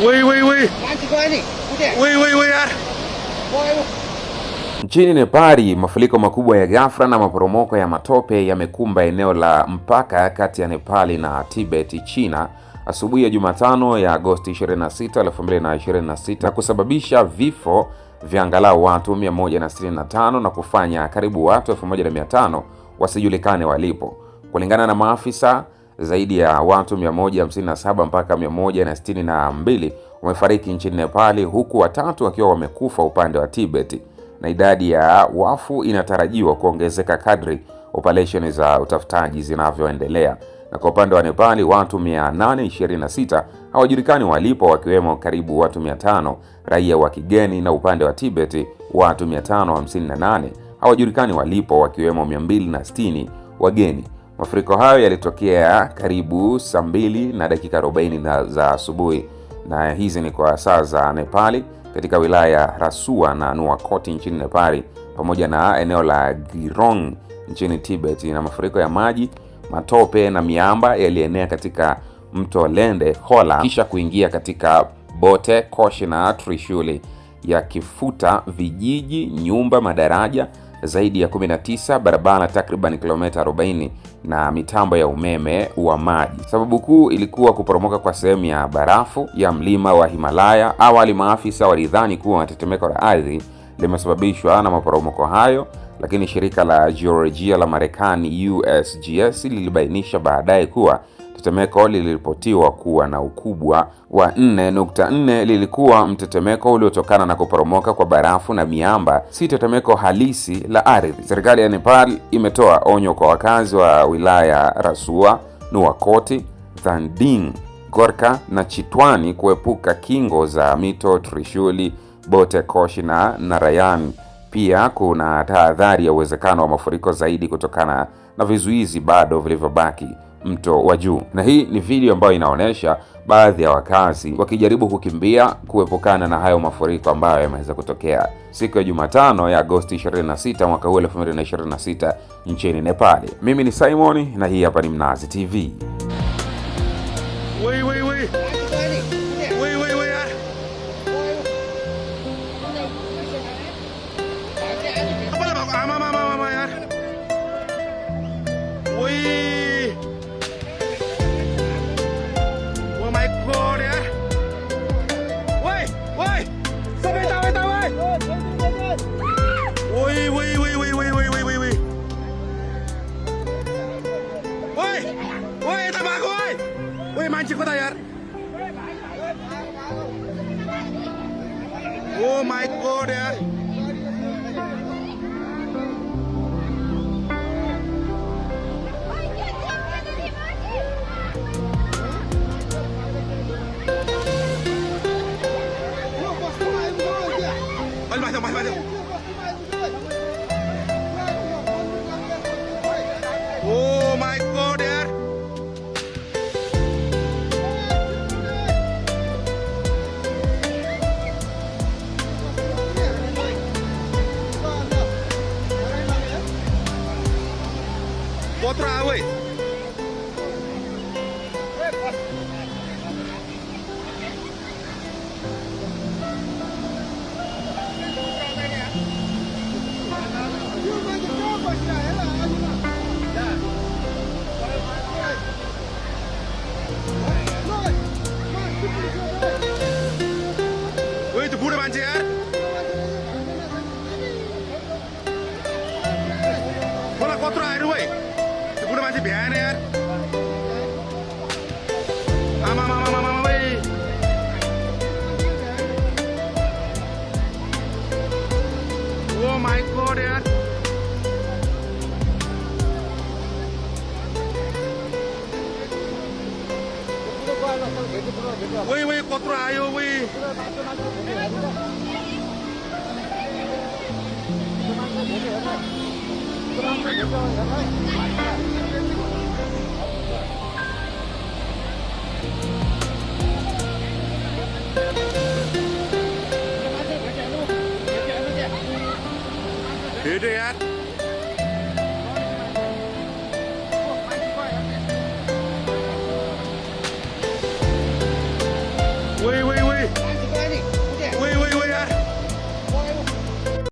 Ui ui ui. Ui ui ui yaar. Nchini Nepali, mafuriko makubwa ya ghafla na maporomoko ya matope yamekumba eneo la mpaka kati ya Nepali na Tibet, China, asubuhi ya Jumatano ya Agosti 26, 2026 na kusababisha vifo vya angalau watu 165 na kufanya karibu watu 1500 wasijulikane walipo. Kulingana na maafisa, zaidi ya watu 157 mpaka 162 wamefariki nchini Nepali, huku watatu wakiwa wamekufa upande wa Tibet, na idadi ya wafu inatarajiwa kuongezeka kadri operesheni za utafutaji zinavyoendelea. Na kwa upande wa Nepali, watu 826 hawajulikani walipo, wakiwemo karibu watu 500 raia wa kigeni, na upande wa Tibet watu 558 hawajulikani walipo, wakiwemo 260 wageni. Mafuriko hayo yalitokea karibu saa 2 na dakika 40 za asubuhi, na hizi ni kwa saa za Nepali, katika wilaya ya Rasua na Nuwakoti nchini Nepali, pamoja na eneo la Girong nchini Tibet. Na mafuriko ya maji, matope na miamba yalienea katika mto Lende Khola, kisha kuingia katika Bote, Koshi na Trishuli, yakifuta vijiji, nyumba, madaraja zaidi ya 19, barabara takriban kilomita 40 na mitambo ya umeme wa maji. Sababu kuu ilikuwa kuporomoka kwa sehemu ya barafu ya mlima wa Himalaya. Awali maafisa walidhani kuwa tetemeko la ardhi limesababishwa na maporomoko hayo, lakini shirika la Geolojia la Marekani USGS lilibainisha baadaye kuwa tetemeko liliripotiwa kuwa na ukubwa wa 4.4 lilikuwa mtetemeko uliotokana na kuporomoka kwa barafu na miamba, si tetemeko halisi la ardhi. Serikali ya Nepal imetoa onyo kwa wakazi wa wilaya Rasua, Nuwakoti, Thanding, Gorkha na Chitwani kuepuka kingo za mito Trishuli, Bote, Koshi na Narayan. Pia kuna tahadhari ya uwezekano wa mafuriko zaidi kutokana na vizuizi bado vilivyobaki mto wa juu. Na hii ni video ambayo inaonyesha baadhi ya wakazi wakijaribu kukimbia kuepukana na hayo mafuriko ambayo yameweza kutokea siku ya Jumatano ya Agosti 26 mwaka 2026 nchini Nepali. Mimi ni Simon na hii hapa ni Mnazi TV. Ui ui ui. Ui ui ui yaar. Mama yaar. Ui. Mancing kota yaar. Oh my god yaar. Oh my god yaar. Kotra woi. Woi itu budak mancing yaar. Bola kotra air woi. Budak mancing bihan yaar. Mama woi. Oh my god yaar. Woi kotra ayo woi.